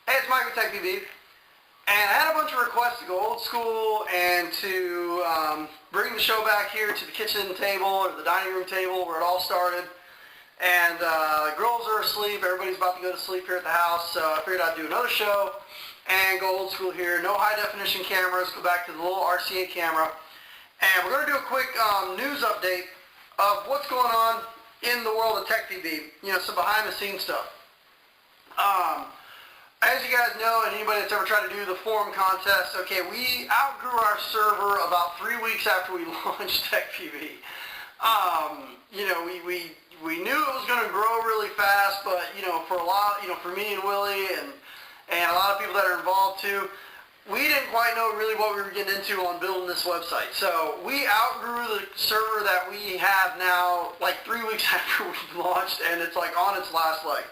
Hey, it's Mike with TechPB, and I had a bunch of requests to go old school and to bring the show back here to the kitchen table or the dining room table where it all started. And the girls are asleep, everybody's about to go to sleep here at the house, so I figured I'd do another show and go old school here. No high definition cameras, go back to the little RCA camera. And we're going to do a quick news update of what's going on in the world of TechPB, some behind the scenes stuff. As you guys know, and anybody that's ever tried to do the forum contest, okay, we outgrew our server about 3 weeks after we launched TechPB. We knew it was going to grow really fast, but for a lot, for me and Willie and a lot of people that are involved too, we didn't quite know really what we were getting into on building this website. So we outgrew the server that we have now like 3 weeks after we launched, and it's like on its last leg.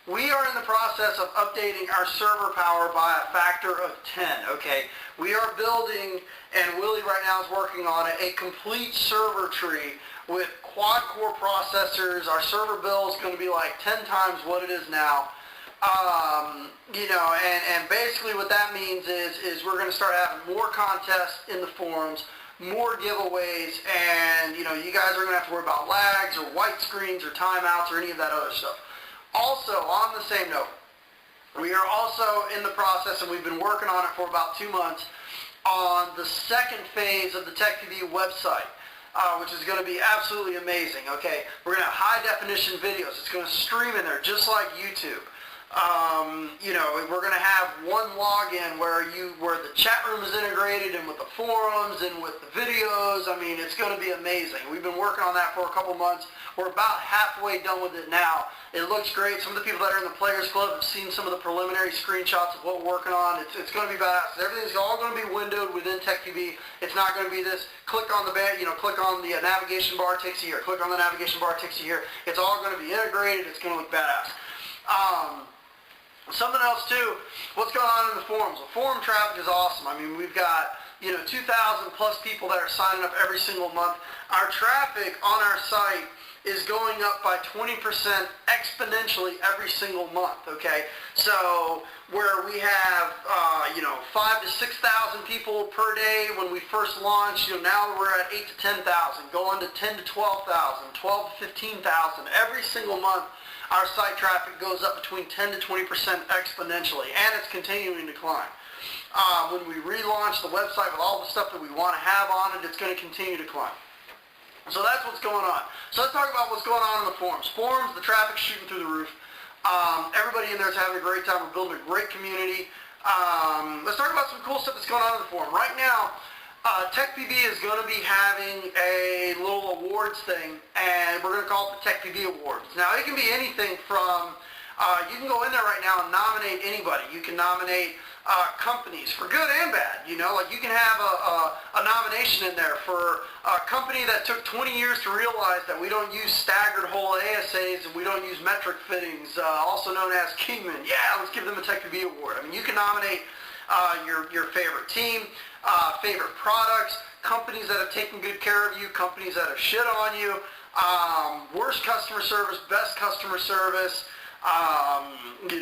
We are in the process of updating our server power by a factor of 10, okay? We are building, and Willie right now is working on it, a complete server tree with quad-core processors. Our server bill is going to be like 10 times what it is now. And basically what that means is we're going to start having more contests in the forums, more giveaways, and, you guys are going to have to worry about lags or white screens or timeouts or any of that other stuff. Also, on the same note, we are also in the process, and we've been working on it for about 2 months, on the second phase of the TechPB website, which is going to be absolutely amazing. Okay, we're going to have high-definition videos. It's going to stream in there just like YouTube. We're going to have one login where the chat room is integrated, and with the forums and with the videos. I mean, it's going to be amazing. We've been working on that for a couple months. We're about halfway done with it now. It looks great. Some of the people that are in the Players Club have seen some of the preliminary screenshots of what we're working on. It's going to be badass. Everything's all going to be windowed within TechPB. It's not going to be this click on the click on the navigation bar, takes you here. Click on the navigation bar, takes you here. It's all going to be integrated. It's going to look badass. Something else too, what's going on in the forums? The forum traffic is awesome. I mean, we've got 2,000 plus people that are signing up every single month. Our traffic on our site is going up by 20% exponentially every single month, okay? So where we have 5,000 to 6,000 people per day when we first launched, now we're at 8,000 to 10,000, going to 10,000 to 12,000, 12,000 to 15,000 every single month. Our site traffic goes up between 10 to 20% exponentially, and it's continuing to climb. When we relaunch the website with all the stuff that we want to have on it, it's going to continue to climb. So that's what's going on. So let's talk about what's going on in the forums. Forums, the traffic's shooting through the roof. Everybody in there is having a great time. We're building a great community. Let's talk about some cool stuff that's going on in the forum. Right now, TechPB is going to be having a little awards thing, and we're going to call it the TechPB Awards. Now, it can be anything from, you can go in there right now and nominate anybody. You can nominate companies for good and bad. Like you can have a nomination in there for a company that took 20 years to realize that we don't use staggered hole ASAs and we don't use metric fittings, also known as Kingman. Yeah, let's give them a TechPB Award. I mean, you can nominate your favorite team, favorite products, companies that have taken good care of you, companies that have shit on you, worst customer service, best customer service, the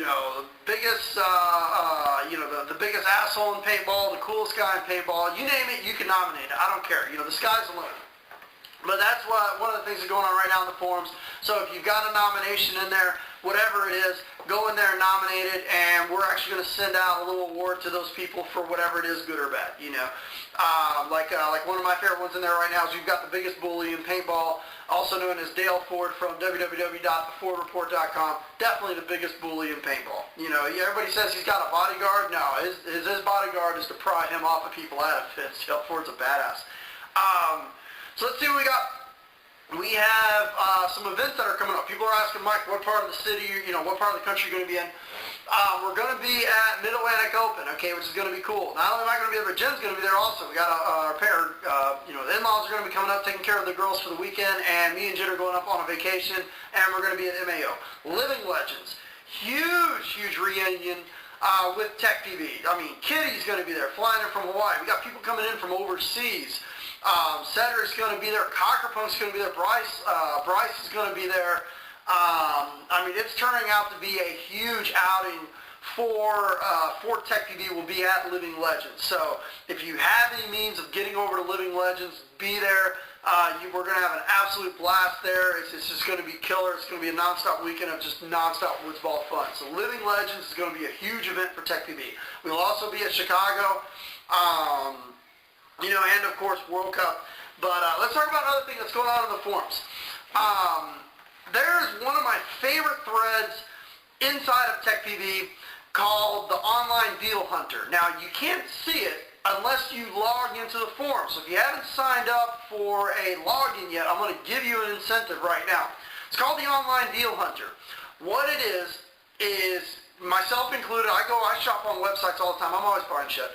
biggest, the biggest asshole in paintball, the coolest guy in paintball, you name it, you can nominate it. I don't care. The sky's the limit. But that's one of the things that's going on right now in the forums. So if you've got a nomination in there, whatever it is, go in there and nominate it, and we're actually going to send out a little award to those people for whatever it is, good or bad. Like one of my favorite ones in there right now is we've got the biggest bully in paintball, also known as Dale Ford from www.thefordreport.com. Definitely the biggest bully in paintball. Everybody says he's got a bodyguard. No, his bodyguard is to pry him off of people out of fits. Dale Ford's a badass. So let's see what we got. We have some events that are coming up. People are asking, Mike, what part of the city, what part of the country you're going to be in? We're going to be at Mid-Atlantic Open, okay, which is going to be cool. Not only am I going to be there, but Jen's going to be there also. We got our pair, the in-laws are going to be coming up, taking care of the girls for the weekend, and me and Jen are going up on a vacation, and we're going to be at MAO. Living Legends, huge reunion with TechPB. I mean, Kitty's going to be there, flying in from Hawaii. We got people coming in from overseas. Cedric's going to be there. Cockerpunk's going to be there. Bryce is going to be there. I mean, it's turning out to be a huge outing for TechPB will be at Living Legends. So if you have any means of getting over to Living Legends, be there. We're going to have an absolute blast there. It's just going to be killer. It's going to be a nonstop weekend of just nonstop woods ball fun. So Living Legends is going to be a huge event for TechPB. We'll also be at Chicago, and of course World Cup. But let's talk about another thing that's going on in the forums. There's one of my favorite threads inside of TechPB called the Online Deal Hunter. Now, you can't see it unless you log into the forum. So if you haven't signed up for a login yet, I'm going to give you an incentive right now. It's called the Online Deal Hunter. What it is myself included, I shop on websites all the time. I'm always buying shit.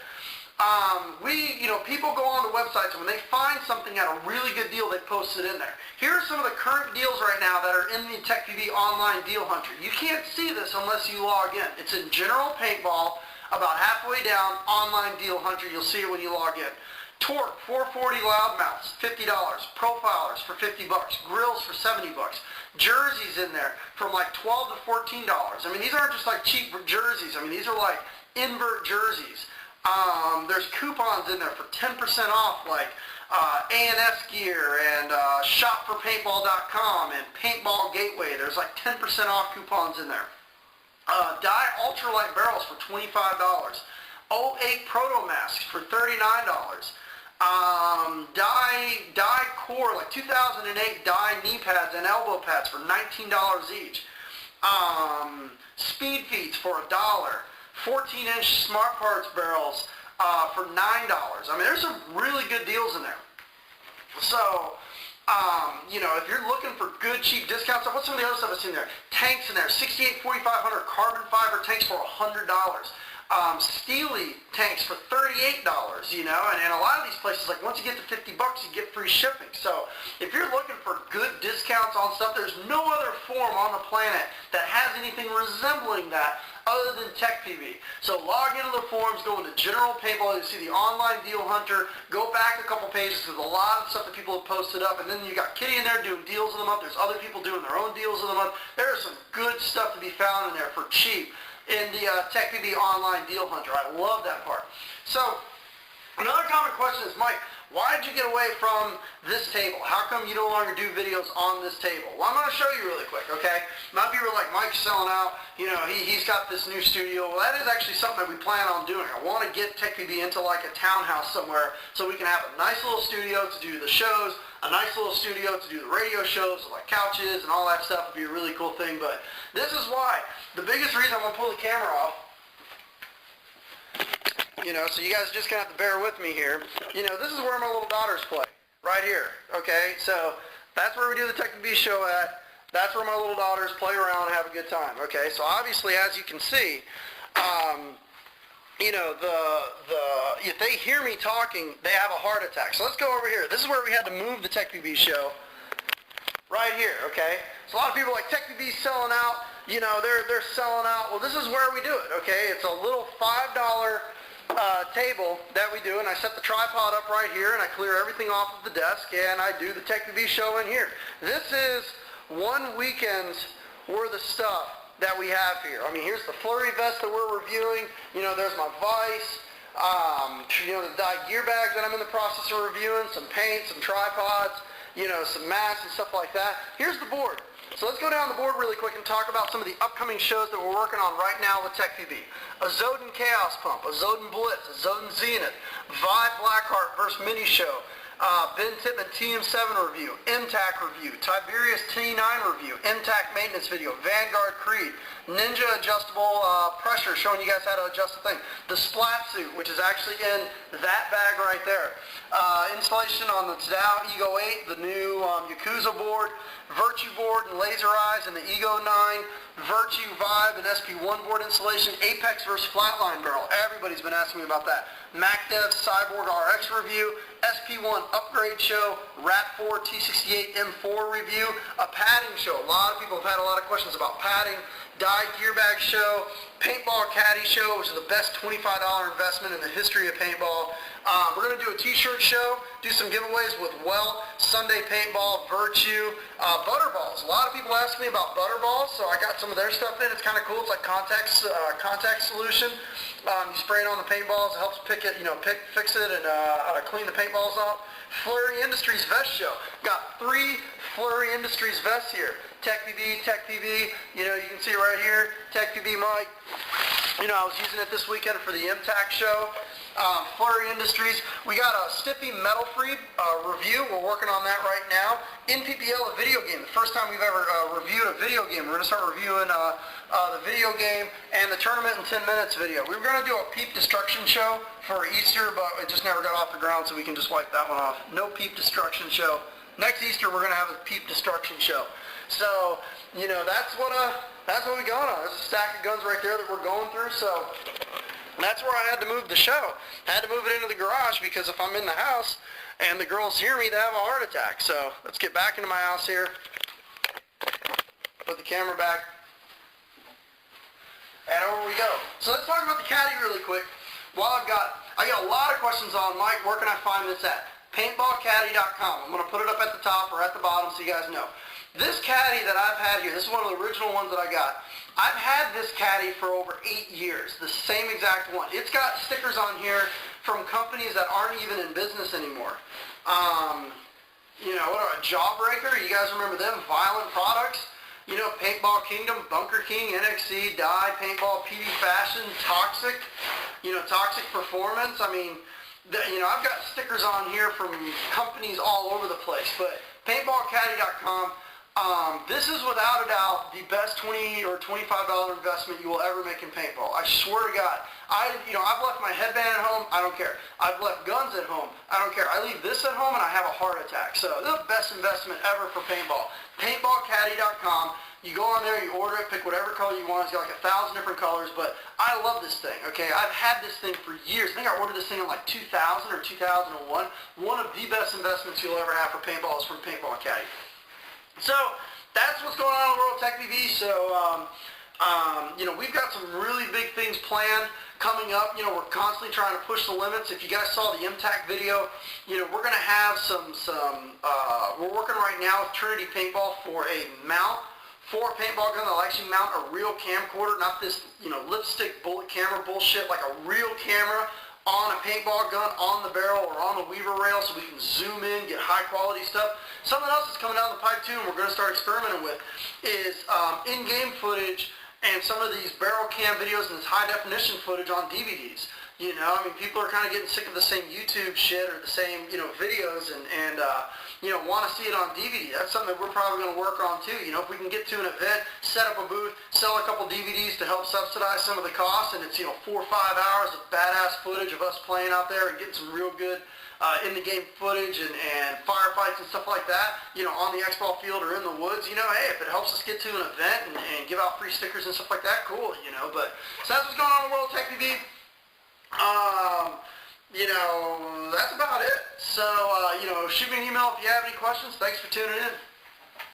People go on the websites, and when they find something at a really good deal, they post it in there. Here are some of the current deals right now that are in the TechPB Online Deal Hunter. You can't see this unless you log in. It's in General Paintball, about halfway down, Online Deal Hunter. You'll see it when you log in. Torque 440 loudmouths, $50. Profilers for $50. Grills for $70. Jerseys in there from like $12 to $14. I mean, these aren't just like cheap jerseys. I mean, these are like invert jerseys. There's coupons in there for 10% off, like A&S gear and shopforpaintball.com and Paintball Gateway. There's like 10% off coupons in there. Dye ultralight barrels for $25. 08 Proto masks for $39. Dye core, like 2008 dye knee pads and elbow pads for $19 each. Speed feeds for $1. 14-inch Smart Parts barrels for $9. I mean, there's some really good deals in there. So, if you're looking for good, cheap discounts, what's some of the other stuff that's in there? Tanks in there, 68 4500 carbon fiber tanks for $100. Steely tanks for $38, and a lot of these places, like once you get to $50, you get free shipping. So if you're looking for good discounts on stuff, there's no other forum on the planet that has anything resembling that other than TechPB. So log into the forums, go into General Paintball, you see the Online Deal Hunter, go back a couple pages, there's a lot of stuff that people have posted up, and then you got Kitty in there doing deals of the month, there's other people doing their own deals of the month. There's some good stuff to be found in there for cheap in the TechPB Online Deal Hunter. I love that part. So another common question is, Mike, why did you get away from this table? How come you no longer do videos on this table? Well, I'm going to show you really quick, okay? Not people are like, Mike's selling out, he's got this new studio. Well, that is actually something that we plan on doing. I want to get TechPB into like a townhouse somewhere so we can have a nice little studio to do the shows, a nice little studio to do the radio shows, like couches and all that stuff would be a really cool thing. But this is why. The biggest reason I'm going to pull the camera off, so you guys just going to have to bear with me here. This is where my little daughters play, right here, okay? So that's where we do the TechPB show at. That's where my little daughters play around and have a good time, okay? So obviously, as you can see, if they hear me talking, they have a heart attack. So let's go over here. This is where we had to move the TechPB show, right here, okay? So a lot of people are like, TechPB's selling out, they're selling out. Well, this is where we do it, okay? It's a little $5 table that we do, and I set the tripod up right here, and I clear everything off of the desk, and I do the TechPB show in here. This is one weekend's worth of stuff that we have here. I mean, here's the Flurry vest that we're reviewing. There's my vise. The dyed gear bags that I'm in the process of reviewing, some paint, some tripods, some masks and stuff like that. Here's the board. So let's go down the board really quick and talk about some of the upcoming shows that we're working on right now with TechPB. A Zodin Chaos Pump, a Zodin Blitz, a Zodin Zenith, Vibe Blackheart vs. Mini Show, Ben Tippmann TM7 review, MTAC review, Tiberius T9 review, MTAC maintenance video, Vanguard Creed, Ninja adjustable pressure showing you guys how to adjust the thing, the Splat Suit, which is actually in that bag right there, installation on the Tadao Ego 8, the new Yakuza board, Virtue board and Laser Eyes and the Ego 9, Virtue Vibe and SP1 board installation, Apex versus Flatline barrel. Everybody's been asking me about that. MacDev Cyborg RX review, SP1 upgrade show, Rat4 T68 M4 review, a padding show. A lot of people have had a lot of questions about padding. Dye Gear Bag Show, Paintball Caddy Show, which is the best $25 investment in the history of paintball. We're going to do a t-shirt show, do some giveaways with Well, Sunday Paintball, Virtue, Butterballs. A lot of people ask me about Butterballs, so I got some of their stuff in. It's kind of cool. It's like contact solution. You spray it on the paintballs. It helps pick it, fix it and clean the paintballs off. Flurry Industries Vest Show. Got 3 Flurry Industries vests here. TechPB, you can see it right here. TechPB mic. I was using it this weekend for the MTAC show. Flurry Industries. We got a Stiffy Metal Free review. We're working on that right now. NPPL, a video game. The first time we've ever reviewed a video game. We're going to start reviewing the video game and the tournament in 10 minutes video. We were going to do a Peep Destruction show for Easter, but it just never got off the ground, so we can just wipe that one off. No Peep Destruction show. Next Easter, we're going to have a Peep Destruction show. So, that's what we got on. There's a stack of guns right there that we're going through, so that's where I had to move the show. I had to move it into the garage because if I'm in the house and the girls hear me, they have a heart attack. So let's get back into my house here. Put the camera back. And over we go. So let's talk about the caddy really quick. I got a lot of questions on, Mike, where can I find this at? Paintballcaddy.com. I'm going to put it up at the top or at the bottom so you guys know. This caddy that I've had here, this is one of the original ones that I got. I've had this caddy for over 8 years, the same exact one. It's got stickers on here from companies that aren't even in business anymore. Jawbreaker, you guys remember them? Violent Products, Paintball Kingdom, Bunker King, NXC, Dye, Paintball, PD Fashion, Toxic, Toxic Performance. I've got stickers on here from companies all over the place, but paintballcaddy.com. This is without a doubt the best $20 or $25 investment you will ever make in paintball. I swear to God. I've left my headband at home. I don't care. I've left guns at home. I don't care. I leave this at home and I have a heart attack. So this is the best investment ever for paintball. Paintballcaddy.com. You go on there, you order it, pick whatever color you want. It's got like 1,000 different colors, but I love this thing, okay? I've had this thing for years. I think I ordered this thing in like 2000 or 2001. One of the best investments you'll ever have for paintball is from Paintball Caddy. So that's what's going on in the world of TechPB. So, we've got some really big things planned coming up. We're constantly trying to push the limits. If you guys saw the MTAC video, we're going to have we're working right now with Trinity Paintball for a mount for a paintball gun that'll actually mount a real camcorder, not this, lipstick bullet camera bullshit, like a real camera on a paintball gun, on the barrel, or on the weaver rail so we can zoom in, get high quality stuff. Something else that's coming down the pipe too, and we're going to start experimenting with, is in-game footage and some of these barrel cam videos and this high definition footage on DVDs. People are kind of getting sick of the same YouTube shit or the same, videos and want to see it on DVD. That's something that we're probably going to work on too. If we can get to an event, set up a booth, sell a couple DVDs to help subsidize some of the costs, and it's, 4 or 5 hours of badass footage of us playing out there and getting some real good in-the-game footage and firefights and stuff like that, on the X-Ball field or in the woods, hey, if it helps us get to an event and give out free stickers and stuff like that, cool, but so that's what's going on in the world of TechPB. That's about it. So, shoot me an email if you have any questions. Thanks for tuning in.